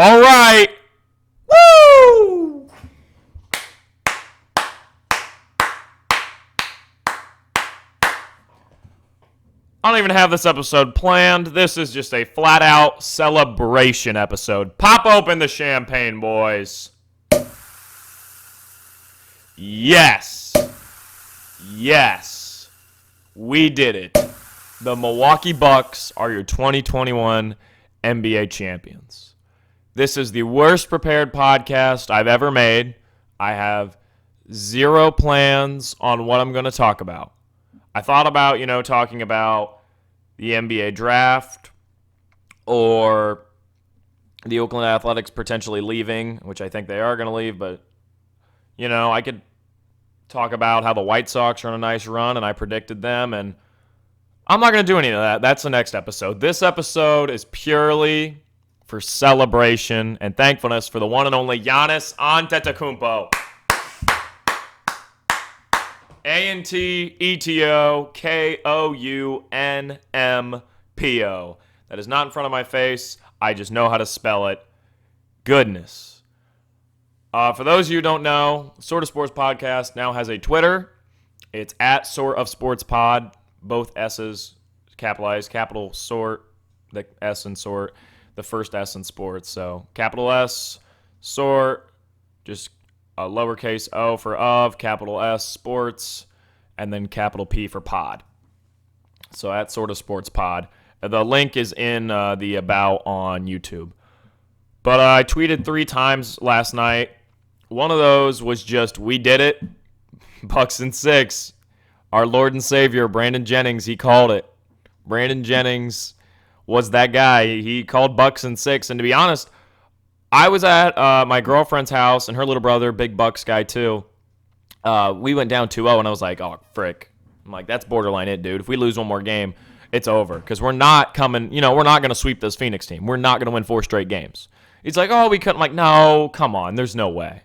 All right. Woo! I don't even have this episode planned. This is just a flat-out celebration episode. Pop open the champagne, boys. Yes. Yes. We did it. The Milwaukee Bucks are your 2021 NBA champions. This is the worst prepared podcast I've ever made. I have zero plans on what I'm going to talk about. I thought about, talking about the NBA draft or the Oakland Athletics potentially leaving, which I think they are going to leave, but, I could talk about how the White Sox are on a nice run, and I predicted them, and I'm not going to do any of that. That's the next episode. This episode is purely for celebration and thankfulness for the one and only Giannis Antetokounmpo. Antetokounmpo. That is not in front of my face. I just know how to spell it. Goodness. For those of you who don't know, Sort of Sports Podcast now has a Twitter. It's at Sort of Sports Pod. Both S's capitalized. Capital Sort, the S in Sort, the first S in Sports. So capital S, Sort, just a lowercase O for of, capital S, Sports, and then capital P for Pod. So at Sort of Sports Pod. The link is in the About on YouTube. But I tweeted 3 times last night. One of those was just, we did it. Bucks in 6. Our Lord and Savior, Brandon Jennings, he called it. Brandon Jennings was that guy. He called Bucks in 6. And to be honest, I was at my girlfriend's house, and her little brother, big Bucks guy too. We went down 2-0, and I was like, oh, frick. I'm like, that's borderline it, dude. If we lose one more game, it's over. Because we're not coming, we're not going to sweep this Phoenix team. We're not going to win 4 straight games. He's like, oh, we couldn't. I'm like, no, come on. There's no way.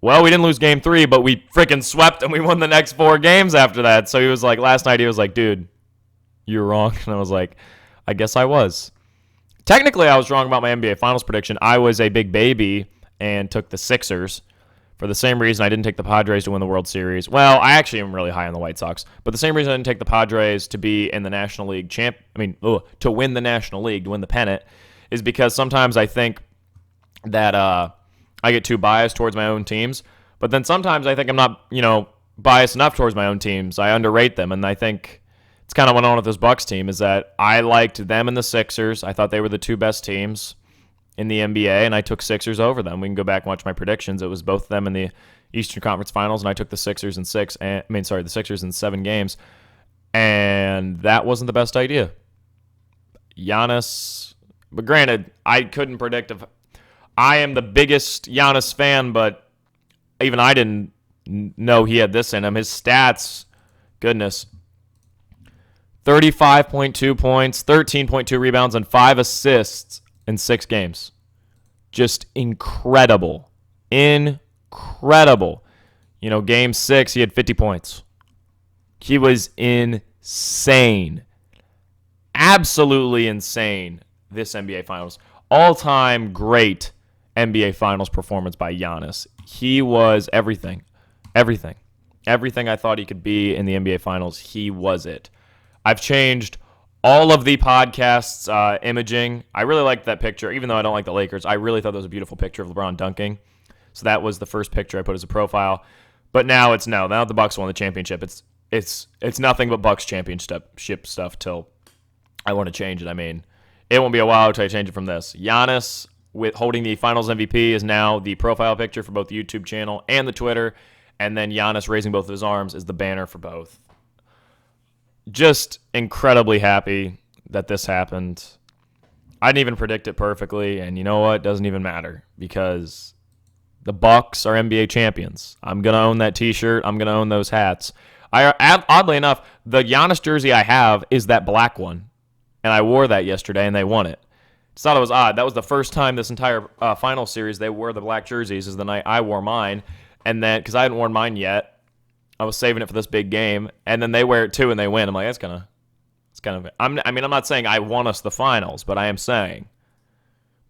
Well, we didn't lose game 3, but we freaking swept and we won the next 4 games after that. So he was like, last night he was like, dude, you're wrong. And I was like, I guess I was. Technically, I was wrong about my NBA Finals prediction. I was a big baby and took the Sixers for the same reason I didn't take the Padres to win the World Series. Well, I actually am really high on the White Sox, but the same reason I didn't take the Padres to be in the National League to win the National League, to win the pennant, is because sometimes I think that I get too biased towards my own teams, but then sometimes I think I'm not, biased enough towards my own teams. I underrate them, and I think it's kind of went on with this Bucks team is that I liked them and the Sixers. I thought they were the 2 best teams in the NBA, and I took Sixers over them. We can go back and watch my predictions. It was both of them in the Eastern Conference Finals, and I took the Sixers in 7 games, and that wasn't the best idea. Giannis, but granted, I couldn't predict if I am the biggest Giannis fan, but even I didn't know he had this in him. His stats, goodness, 35.2 points, 13.2 rebounds, and 5 assists in 6 games. Just incredible. Incredible. Game 6, he had 50 points. He was insane. Absolutely insane this NBA Finals. All-time great NBA Finals performance by Giannis. He was everything. Everything. Everything I thought he could be in the NBA Finals, he was it. I've changed all of the podcast's imaging. I really liked that picture. Even though I don't like the Lakers, I really thought that was a beautiful picture of LeBron dunking. So that was the first picture I put as a profile. But now now the Bucks won the championship. It's nothing but Bucks championship stuff till I want to change it. I mean, it won't be a while until I change it from this. Giannis with holding the Finals MVP is now the profile picture for both the YouTube channel and the Twitter, and then Giannis raising both of his arms is the banner for both. Just incredibly happy that this happened. I didn't even predict it perfectly, and you know what? It doesn't even matter because the Bucks are NBA champions. I'm going to own that t-shirt. I'm going to own those hats. Oddly enough, the Giannis jersey I have is that black one, and I wore that yesterday, and they won it. Just thought it was odd. That was the first time this entire final series they wore the black jerseys is the night I wore mine, and then because I hadn't worn mine yet, I was saving it for this big game, and then they wear it too and they win. I'm like, it's kind of. I'm not saying I won us the finals, but I am saying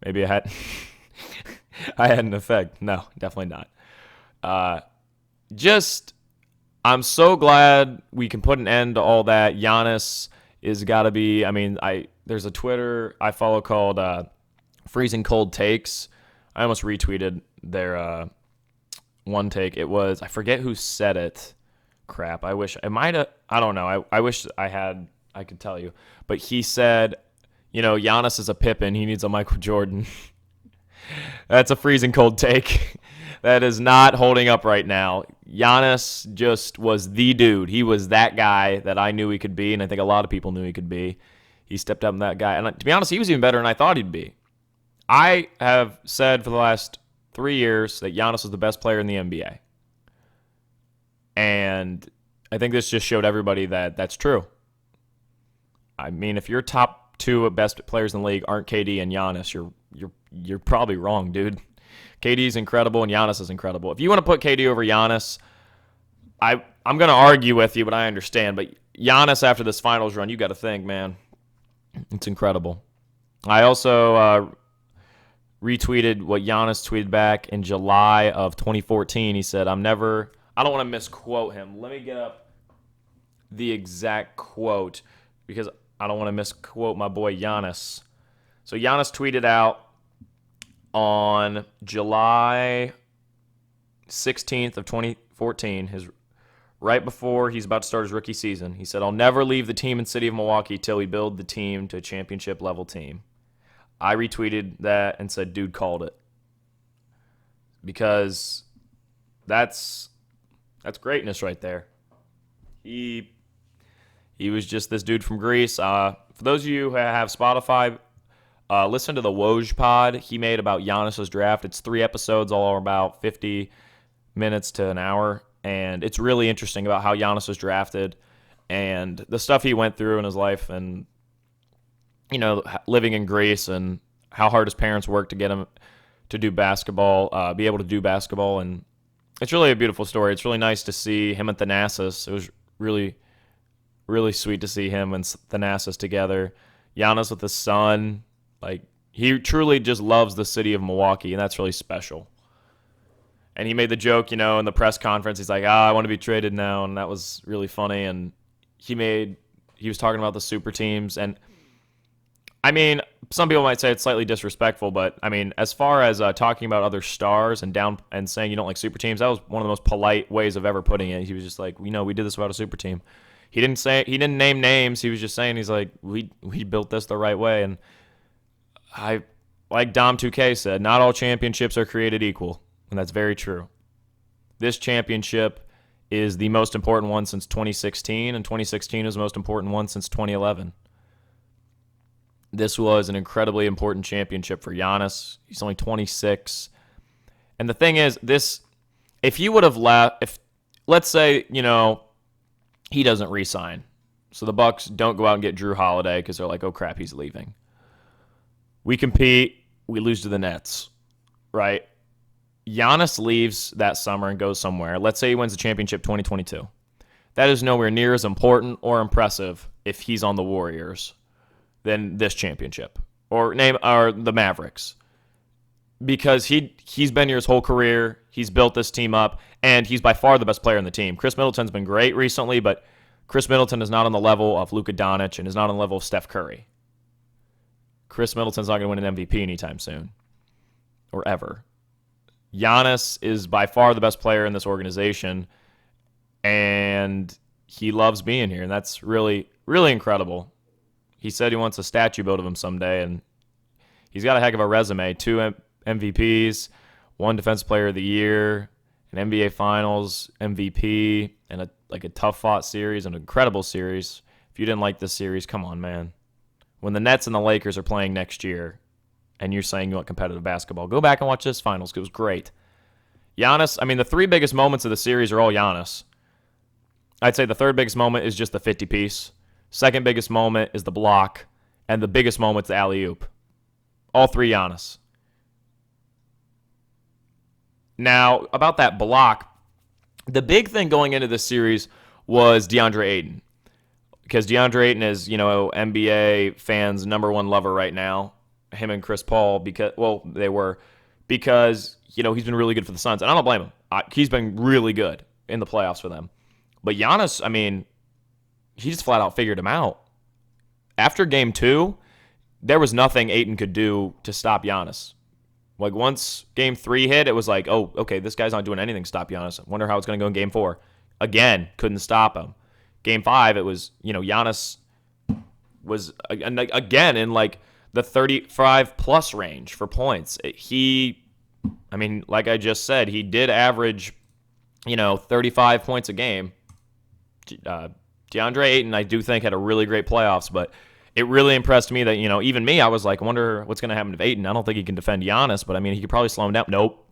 Maybe I had I had an effect. No, definitely not. Just I'm so glad we can put an end to all that. Giannis is got to be. I mean, there's a Twitter I follow called Freezing Cold Takes. I almost retweeted their one take. It was, I forget who said it. Crap. I wish I might have. I don't know. I wish I could tell you. But he said, Giannis is a Pippen. He needs a Michael Jordan. That's a freezing cold take. That is not holding up right now. Giannis just was the dude. He was that guy that I knew he could be, and I think a lot of people knew he could be. He stepped up in that guy. And to be honest, he was even better than I thought he'd be. I have said for the last 3 years that Giannis was the best player in the NBA. And I think this just showed everybody that that's true. I mean, if your top two best players in the league aren't KD and Giannis, you're probably wrong, dude. KD's incredible and Giannis is incredible. If you want to put KD over Giannis, I'm going to argue with you, but I understand. But Giannis, after this finals run, you got to think, man, it's incredible. I also retweeted what Giannis tweeted back in July of 2014. He said, I don't want to misquote him. Let me get up the exact quote because I don't want to misquote my boy Giannis. So Giannis tweeted out on July 16th of 2014, right before he's about to start his rookie season. He said, I'll never leave the team in the city of Milwaukee till we build the team to a championship-level team. I retweeted that and said, dude called it. Because that's greatness right there. He was just this dude from Greece. For those of you who have Spotify, listen to the Woj pod he made about Giannis's draft. It's 3 episodes, all about 50 minutes to an hour, and it's really interesting about how Giannis was drafted and the stuff he went through in his life, and living in Greece and how hard his parents worked to get him to do basketball, be able to do basketball, and it's really a beautiful story. It's really nice to see him at Thanasis. It was really, really sweet to see him and Thanasis together. Giannis with his son. He truly just loves the city of Milwaukee, and that's really special. And he made the joke, in the press conference. He's like, I want to be traded now, and that was really funny. And he was talking about the super teams. And, I mean, some people might say it's slightly disrespectful, but, I mean, as far as talking about other stars and saying you don't like super teams, that was one of the most polite ways of ever putting it. He was just like, we did this about a super team. He didn't name names. He was just saying, he's like, we built this the right way. And like Dom 2K said, not all championships are created equal, and that's very true. This championship is the most important one since 2016, and 2016 is the most important one since 2011. This was an incredibly important championship for Giannis. He's only 26. And the thing is, if he would have left, let's say, he doesn't re-sign. So the Bucks don't go out and get Drew Holiday because they're like, oh crap, he's leaving. We compete, we lose to the Nets, right? Giannis leaves that summer and goes somewhere. Let's say he wins the championship 2022. That is nowhere near as important or impressive if he's on the Warriors than this championship or the Mavericks, because he's been here his whole career. He's built this team up, and he's by far the best player on the team. Chris Middleton's been great recently, but Chris Middleton is not on the level of Luka Doncic and is not on the level of Steph Curry. Chris Middleton's not going to win an MVP anytime soon or ever. Giannis is by far the best player in this organization, and he loves being here, and that's really, really incredible. He said he wants a statue built of him someday, and he's got a heck of a resume. 2 MVPs, 1 Defensive Player of the Year, an NBA Finals MVP, and a tough-fought series, an incredible series. If you didn't like this series, come on, man. When the Nets and the Lakers are playing next year, and you're saying you want competitive basketball, go back and watch this finals because it was great. Giannis, I mean, the 3 biggest moments of the series are all Giannis. I'd say the 3rd biggest moment is just the 50-piece. 2nd biggest moment is the block. And the biggest moment's the alley-oop. All 3 Giannis. Now, about that block, the big thing going into this series was DeAndre Ayton. Because DeAndre Ayton is, NBA fans' number 1 lover right now. him and Chris Paul because he's been really good for the Suns, and I don't blame him. He's been really good in the playoffs for them. But Giannis, I mean, he just flat out figured him out. After game 2, there was nothing Ayton could do to stop Giannis. Like, once game 3 hit, it was like, oh, okay, this guy's not doing anything to stop Giannis. I wonder how it's going to go in game 4. Again, couldn't stop him. Game 5, it was, Giannis was, again, in like the 35-plus range for points. Like I just said, he did average, 35 points a game. DeAndre Ayton, I do think, had a really great playoffs, but it really impressed me that, even me, I was like, I wonder what's going to happen to Ayton. I don't think he can defend Giannis, but, he could probably slow him down. Nope.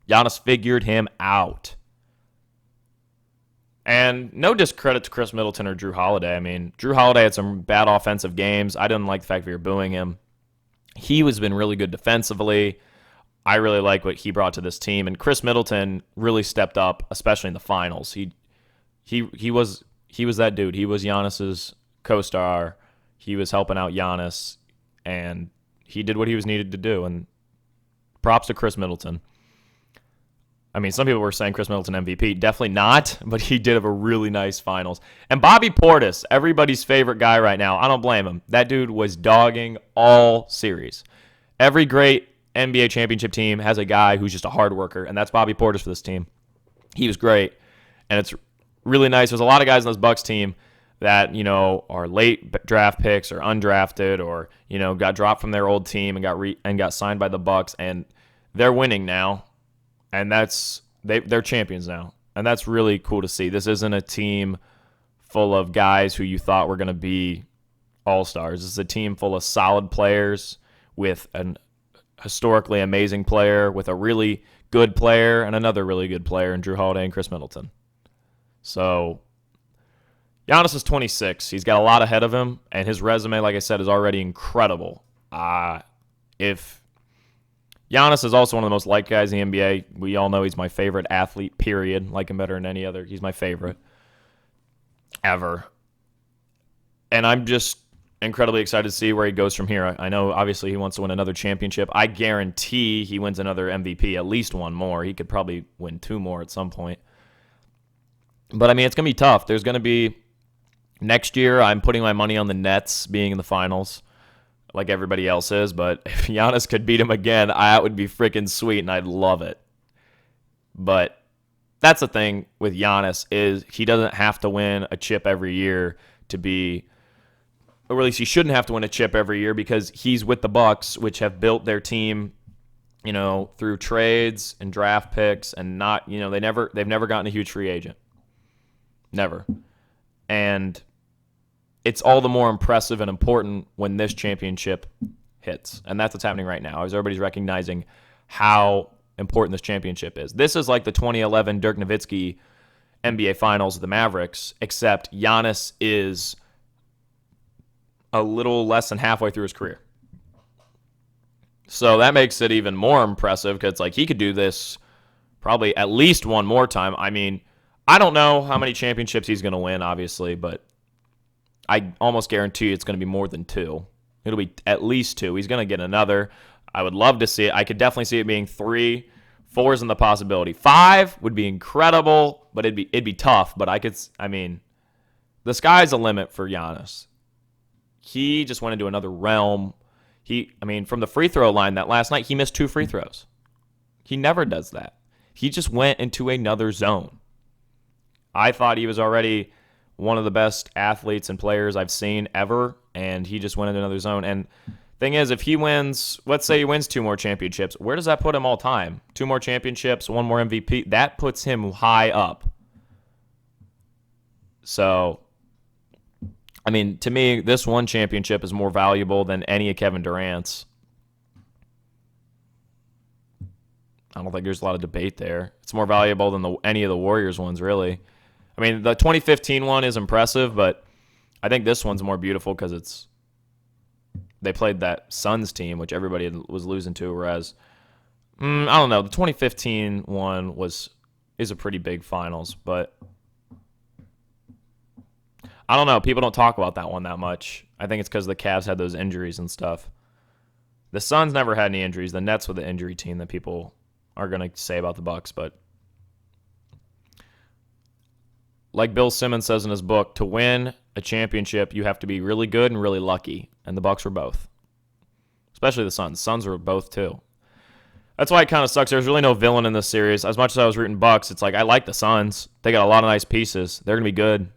Giannis figured him out. And no discredit to Chris Middleton or Drew Holiday. Drew Holiday had some bad offensive games. I didn't like the fact that we were booing him. He has been really good defensively. I really like what he brought to this team. And Chris Middleton really stepped up, especially in the finals. He was that dude. He was Giannis's co-star. He was helping out Giannis, and he did what he was needed to do. And props to Chris Middleton. Some people were saying Chris Middleton MVP. Definitely not, but he did have a really nice finals. And Bobby Portis, everybody's favorite guy right now. I don't blame him. That dude was dogging all series. Every great NBA championship team has a guy who's just a hard worker, and that's Bobby Portis for this team. He was great, and it's really nice. There's a lot of guys on this Bucks team that, are late draft picks or undrafted or, got dropped from their old team and got signed by the Bucks, and they're winning now. And they're champions now. And that's really cool to see. This isn't a team full of guys who you thought were going to be all-stars. This is a team full of solid players with an historically amazing player, with a really good player, and another really good player in Drew Holiday and Chris Middleton. So Giannis is 26. He's got a lot ahead of him, and his resume, like I said, is already incredible. If Giannis is also one of the most liked guys in the NBA. We all know he's my favorite athlete, period. Like him better than any other. He's my favorite ever. And I'm just incredibly excited to see where he goes from here. I know, obviously, he wants to win another championship. I guarantee he wins another MVP, at least one more. He could probably win 2 more at some point. But, it's going to be tough. There's going to be, next year, I'm putting my money on the Nets being in the finals, like everybody else is, but if Giannis could beat him again, that would be freaking sweet, and I'd love it. But that's the thing with Giannis is he doesn't have to win a chip every year to be, or at least he shouldn't have to win a chip every year because he's with the Bucks, which have built their team, through trades and draft picks, and not, they've never gotten a huge free agent, never, and it's all the more impressive and important when this championship hits. And that's what's happening right now, is everybody's recognizing how important this championship is. This is like the 2011 Dirk Nowitzki NBA Finals of the Mavericks, except Giannis is a little less than halfway through his career. So that makes it even more impressive because he could do this probably at least one more time. I don't know how many championships he's going to win, obviously, but I almost guarantee it's going to be more than 2. It'll be at least 2. He's going to get another. I would love to see it. I could definitely see it being 3. 4 isn't the possibility. 5 would be incredible, but it'd be tough. But the sky's the limit for Giannis. He just went into another realm. From the free throw line that last night, he missed 2 free throws. He never does that. He just went into another zone. I thought he was already one of the best athletes and players I've seen ever, and he just went into another zone. And thing is, if he wins, let's say he wins 2 more championships, where does that put him all time? 2 more championships, 1 more MVP, that puts him high up. So, to me, this one championship is more valuable than any of Kevin Durant's. I don't think there's a lot of debate there. It's more valuable than any of the Warriors ones, really. The 2015 one is impressive, but I think this one's more beautiful because they played that Suns team, which everybody was losing to, whereas, I don't know, the 2015 one is a pretty big finals, but I don't know. People don't talk about that one that much. I think it's because the Cavs had those injuries and stuff. The Suns never had any injuries. The Nets were the injury team that people are going to say about the Bucks. But like Bill Simmons says in his book, to win a championship, you have to be really good and really lucky. And the Bucks were both. Especially the Suns. Suns were both too. That's why it kind of sucks. There's really no villain in this series. As much as I was rooting Bucks, it's like I like the Suns. They got a lot of nice pieces. They're going to be good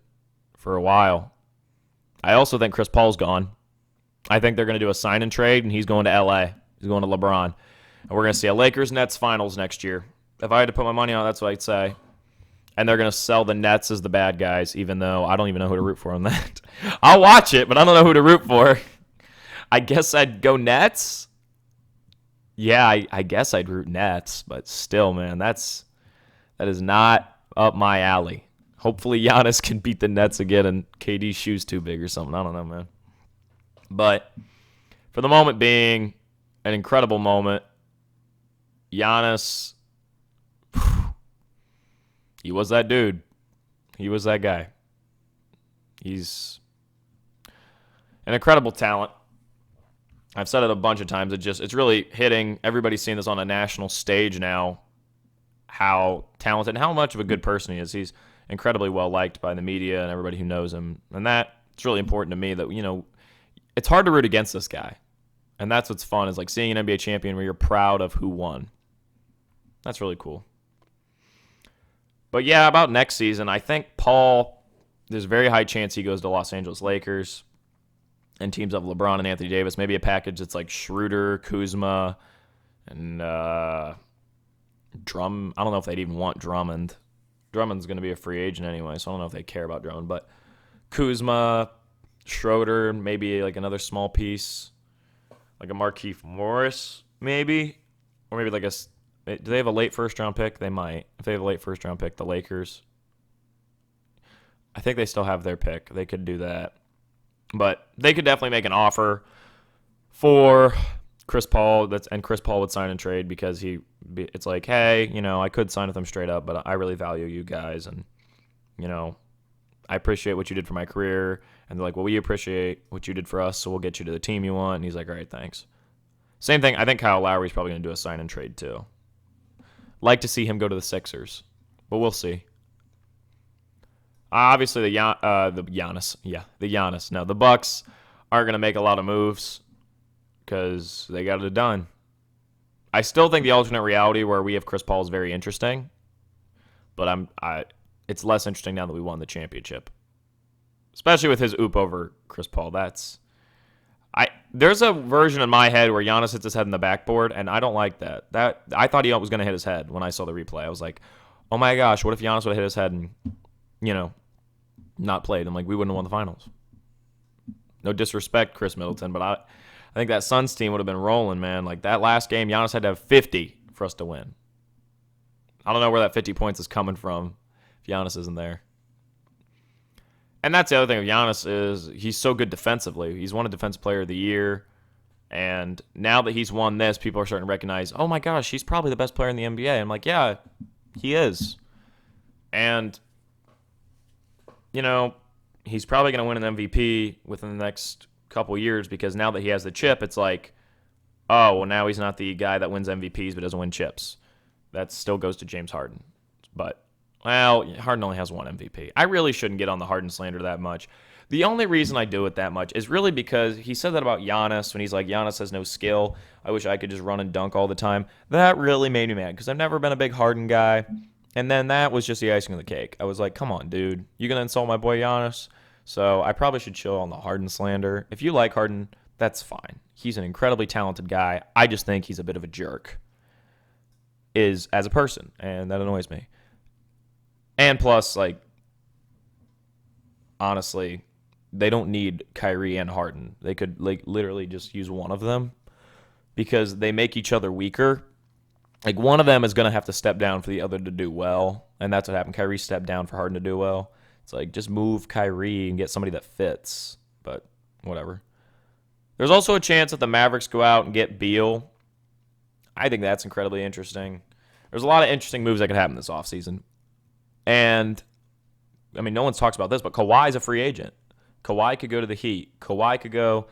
for a while. I also think Chris Paul's gone. I think they're going to do a sign and trade, and he's going to LA. He's going to LeBron. And we're going to see a Lakers-Nets finals next year. If I had to put my money on it, that's what I'd say. And they're going to sell the Nets as the bad guys, even though I don't even know who to root for on that. I'll watch it, but I don't know who to root for. I guess I'd go Nets. Yeah, I guess I'd root Nets, but still, man, that is not up my alley. Hopefully Giannis can beat the Nets again and KD's shoe's too big or something. I don't know, man. But for the moment being, an incredible moment. Giannis, he was that dude. He was that guy. He's an incredible talent. I've said it a bunch of times. It's really hitting. Everybody's seeing this on a national stage now, how talented and how much of a good person he is. He's incredibly well liked by the media and everybody who knows him. And it's really important to me that, it's hard to root against this guy. And that's what's fun, is like seeing an NBA champion where you're proud of who won. That's really cool. But yeah, about next season, I think Paul, there's a very high chance he goes to Los Angeles Lakers and teams up LeBron and Anthony Davis. Maybe a package that's like Schroeder, Kuzma, and Drum. I don't know if they'd even want Drummond. Drummond's going to be a free agent anyway, so I don't know if they care about Drummond. But Kuzma, Schroeder, maybe like another small piece, like a Markieff Morris, maybe. Or maybe like do they have a late first-round pick? They might. If they have a late first-round pick, the Lakers, I think they still have their pick. They could do that. But they could definitely make an offer for Chris Paul, and Chris Paul would sign and trade because it's like, hey, I could sign with them straight up, but I really value you guys, and, I appreciate what you did for my career. And they're like, well, we appreciate what you did for us, so we'll get you to the team you want. And he's like, all right, thanks. Same thing. I think Kyle Lowry's probably going to do a sign and trade too. Like to see him go to the Sixers, but we'll see. Obviously, the Giannis. No, the Bucks aren't going to make a lot of moves because they got it done. I still think the alternate reality where we have Chris Paul is very interesting, but it's less interesting now that we won the championship, especially with his oop over Chris Paul. There's a version in my head where Giannis hits his head in the backboard, and I don't like that. I thought he was going to hit his head when I saw the replay. I was like, oh my gosh, what if Giannis would have hit his head and not played? I'm like, we wouldn't have won the finals. No disrespect, Chris Middleton, but I think that Suns team would have been rolling, man. Like that last game, Giannis had to have 50 for us to win. I don't know where that 50 points is coming from if Giannis isn't there. And that's the other thing with Giannis is he's so good defensively. He's won a Defensive Player of the Year. And now that he's won this, people are starting to recognize, oh my gosh, he's probably the best player in the NBA. I'm like, yeah, he is. And, he's probably going to win an MVP within the next couple years because now that he has the chip, it's like, oh, well, now he's not the guy that wins MVPs but doesn't win chips. That still goes to James Harden. But, well, Harden only has one MVP. I really shouldn't get on the Harden slander that much. The only reason I do it that much is really because he said that about Giannis when he's like, Giannis has no skill. I wish I could just run and dunk all the time. That really made me mad because I've never been a big Harden guy. And then that was just the icing on the cake. I was like, come on, dude. You going to insult my boy Giannis? So I probably should chill on the Harden slander. If you like Harden, that's fine. He's an incredibly talented guy. I just think he's a bit of a jerk as a person, and that annoys me. And plus, honestly, they don't need Kyrie and Harden. They could literally just use one of them because they make each other weaker. One of them is going to have to step down for the other to do well, and that's what happened. Kyrie stepped down for Harden to do well. It's like, just move Kyrie and get somebody that fits, but whatever. There's also a chance that the Mavericks go out and get Beal. I think that's incredibly interesting. There's a lot of interesting moves that could happen this offseason. And, no one's talks about this, but Kawhi's a free agent. Kawhi could go to the Heat. Kawhi could go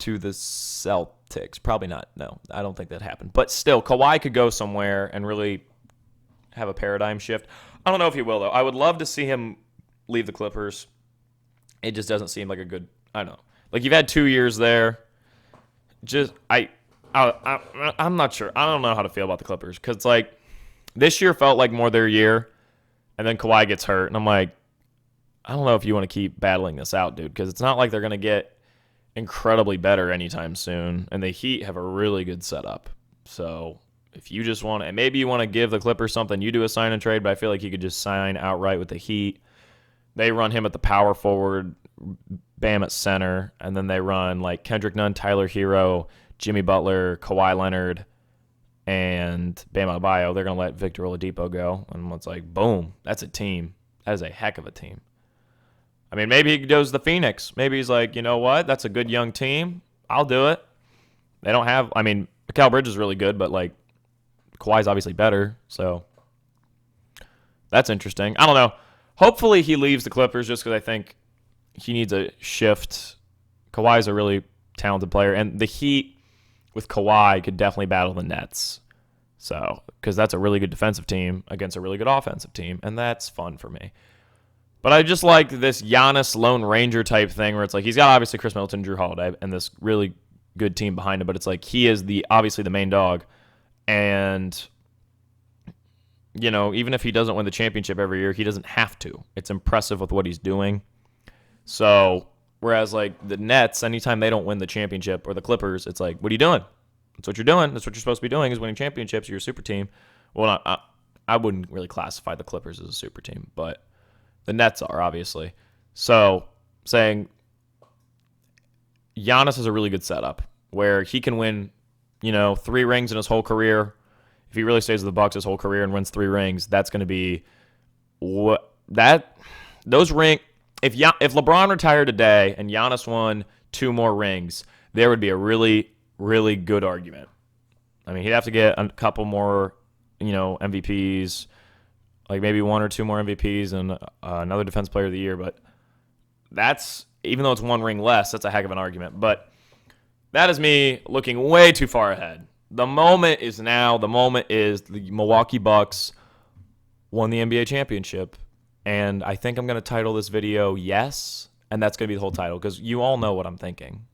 to the Celtics. Probably not. No, I don't think that happened. But still, Kawhi could go somewhere and really have a paradigm shift. I don't know if he will, though. I would love to see him leave the Clippers. It just doesn't seem like a good, I don't know. Like, you've had 2 years there. I'm not sure. I don't know how to feel about the Clippers because, like, this year felt like more their year, and then Kawhi gets hurt, and I'm like, I don't know if you want to keep battling this out, dude, because it's not like they're going to get incredibly better anytime soon, and the Heat have a really good setup. So if you just want to, and maybe you want to give the Clippers something, you do a sign and trade, but I feel like you could just sign outright with the Heat. They run him at the power forward, Bam at center, and then they run like Kendrick Nunn, Tyler Hero, Jimmy Butler, Kawhi Leonard, and Bam Adebayo. They're going to let Victor Oladipo go, and it's like, boom, that's a team. That is a heck of a team. I mean, maybe he goes to Phoenix. Maybe he's like, you know what? That's a good young team. I'll do it. They don't have, I mean, Mikal Bridges is really good, but, like, Kawhi's obviously better, so that's interesting. I don't know. Hopefully he leaves the Clippers just because I think he needs a shift. Kawhi's a really talented player, and the Heat with Kawhi could definitely battle the Nets. So, because that's a really good defensive team against a really good offensive team, and that's fun for me. But I just like this Giannis Lone Ranger type thing where it's like he's got obviously Chris Middleton, Drew Holiday, and this really good team behind him, but it's like he is obviously the main dog. And, you know, even if he doesn't win the championship every year, he doesn't have to. It's impressive with what he's doing. So, whereas like the Nets, anytime they don't win the championship, or the Clippers, it's like, what are you doing? That's what you're doing. That's what you're supposed to be doing is winning championships. You're a super team. Well, I wouldn't really classify the Clippers as a super team, but the Nets are, obviously. So, saying Giannis has a really good setup where he can win, 3 rings in his whole career. If he really stays with the Bucks his whole career and wins 3 rings, that's going to be those ring. If LeBron retired today and Giannis won 2 more rings, there would be a really, really good argument. I mean, he'd have to get a couple more, MVPs. Like maybe 1 or 2 more MVPs and another Defense Player of the Year. But that's, even though it's 1 ring less, that's a heck of an argument. But that is me looking way too far ahead. The moment is now. The moment is the Milwaukee Bucks won the NBA championship. And I think I'm going to title this video Yes. And that's going to be the whole title because you all know what I'm thinking.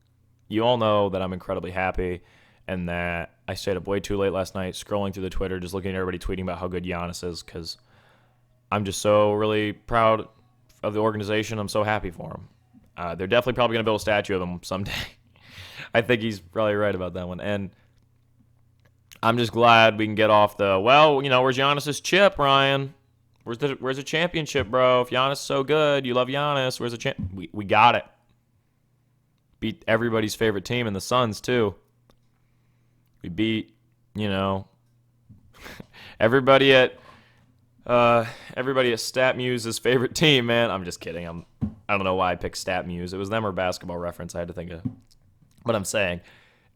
You all know that I'm incredibly happy and that I stayed up way too late last night scrolling through the Twitter, just looking at everybody tweeting about how good Giannis is because I'm just so really proud of the organization. I'm so happy for him. They're definitely probably going to build a statue of him someday. I think he's probably right about that one. And I'm just glad we can get off the, where's Giannis' chip, Ryan? Where's the championship, bro? If Giannis is so good, you love Giannis. Where's the champ? We got it. Beat everybody's favorite team in the Suns, too. We beat, everybody at StatMuse's favorite team, man. I'm just kidding. I don't know why I picked StatMuse. It was them or Basketball Reference. I had to think of. But I'm saying,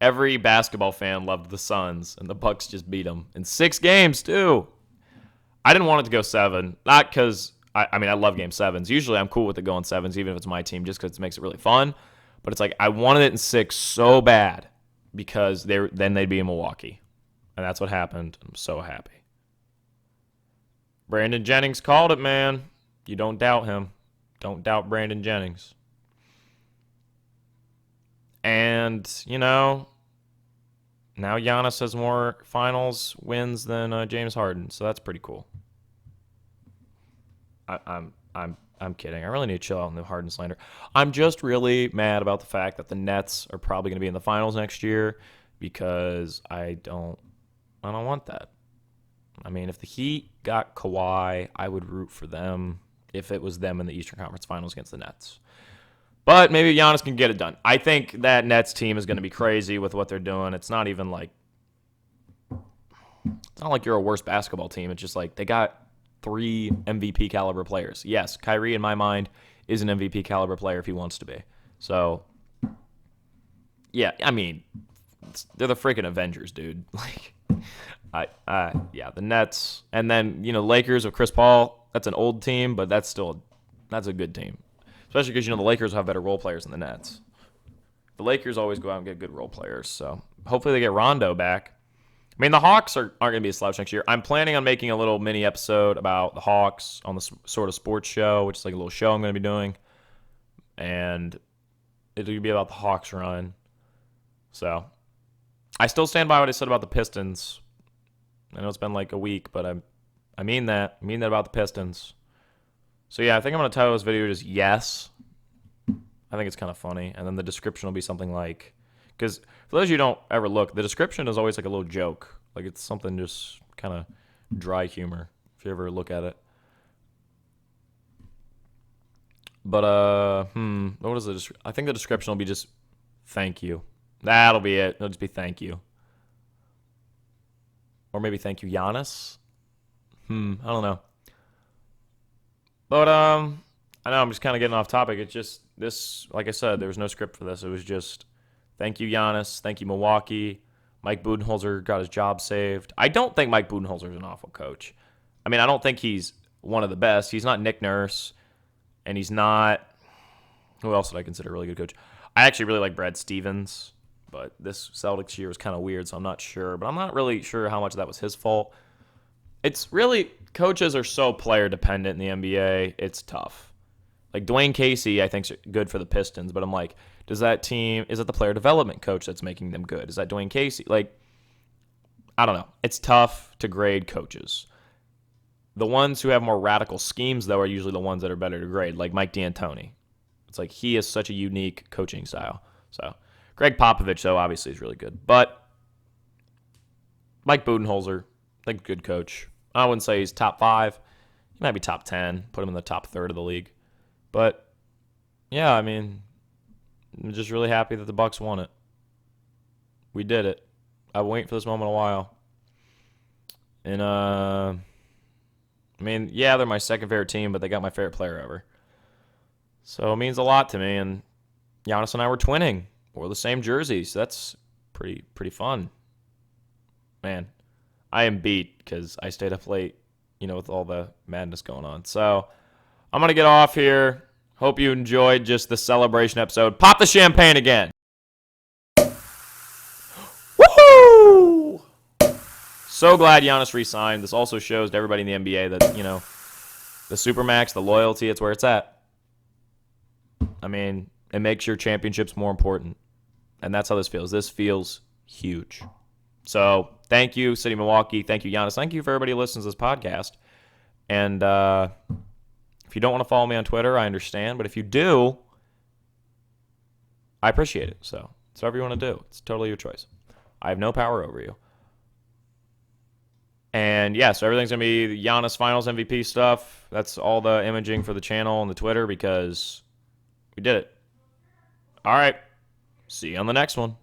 every basketball fan loved the Suns, and the Bucks just beat them in 6 games too. I didn't want it to go 7, not because I love Game 7s. Usually I'm cool with it going 7s, even if it's my team, just because it makes it really fun. But it's like I wanted it in 6 so bad because then they'd be in Milwaukee, and that's what happened. I'm so happy. Brandon Jennings called it, man. You don't doubt him. Don't doubt Brandon Jennings. And, now Giannis has more finals wins than James Harden, so that's pretty cool. I'm kidding. I really need to chill out on the Harden slander. I'm just really mad about the fact that the Nets are probably going to be in the finals next year because I don't want that. I mean, if the Heat got Kawhi, I would root for them if it was them in the Eastern Conference Finals against the Nets. But maybe Giannis can get it done. I think that Nets team is going to be crazy with what they're doing. It's not even like you're a worse basketball team. It's just like they got 3 MVP caliber players. Yes, Kyrie, in my mind, is an MVP caliber player if he wants to be. So, yeah, I mean, they're the freaking Avengers, dude. The Nets. And then, Lakers with Chris Paul, that's an old team, but that's a good team. Especially because, the Lakers have better role players than the Nets. the Lakers always go out and get good role players. So hopefully they get Rondo back. I mean, the Hawks aren't going to be a slouch next year. I'm planning on making a little mini episode about the Hawks on the Sort of Sports show, which is like a little show I'm going to be doing. And it'll be about the Hawks run. So I still stand by what I said about the Pistons. I know it's been like a week, but I mean that. I mean that about the Pistons. So yeah, I think I'm going to title this video just yes. I think it's kind of funny. And then the description will be something like, because for those of you who don't ever look, the description is always like a little joke. Like it's something just kind of dry humor, if you ever look at it. But, what is the I think the description will be just thank you. That'll be it. It'll just be thank you. Or maybe thank you, Giannis. I don't know. But, I know I'm just kind of getting off topic. It's just this, like I said, there was no script for this. It was just thank you, Giannis. Thank you, Milwaukee. Mike Budenholzer got his job saved. I don't think Mike Budenholzer is an awful coach. I mean, I don't think he's one of the best. He's not Nick Nurse, and he's not... Who else would I consider a really good coach? I actually really like Brad Stevens, but this Celtics year was kind of weird, so I'm not sure. But I'm not really sure how much of that was his fault. It's really... Coaches are so player-dependent in the NBA, it's tough. Like, Dwayne Casey, I think, is good for the Pistons, but I'm like... Does that team, is it the player development coach that's making them good? Is that Dwayne Casey? Like, I don't know. It's tough to grade coaches. The ones who have more radical schemes, though, are usually the ones that are better to grade, like Mike D'Antoni. It's like he has such a unique coaching style. So, Greg Popovich, though, obviously is really good. But Mike Budenholzer, I think good coach. I wouldn't say he's top 5. He might be top 10. Put him in the top third of the league. But, yeah, I mean... I'm just really happy that the Bucks won it. We did it. I've been waiting for this moment a while. And, I mean, yeah, they're my second favorite team, but they got my favorite player ever. So it means a lot to me. And Giannis and I were twinning. Wore the same jerseys. So that's pretty fun. Man, I am beat because I stayed up late, with all the madness going on. So I'm going to get off here. Hope you enjoyed just the celebration episode. Pop the champagne again. Woohoo! So glad Giannis re-signed. This also shows to everybody in the NBA that, the Supermax, the loyalty, it's where it's at. I mean, it makes your championships more important. And that's how this feels. This feels huge. So, thank you, City of Milwaukee. Thank you, Giannis. Thank you for everybody who listens to this podcast. And, if you don't want to follow me on Twitter, I understand. But if you do, I appreciate it. So it's whatever you want to do. It's totally your choice. I have no power over you. And, yeah, so everything's going to be the Giannis Finals MVP stuff. That's all the imaging for the channel and the Twitter because we did it. All right. See you on the next one.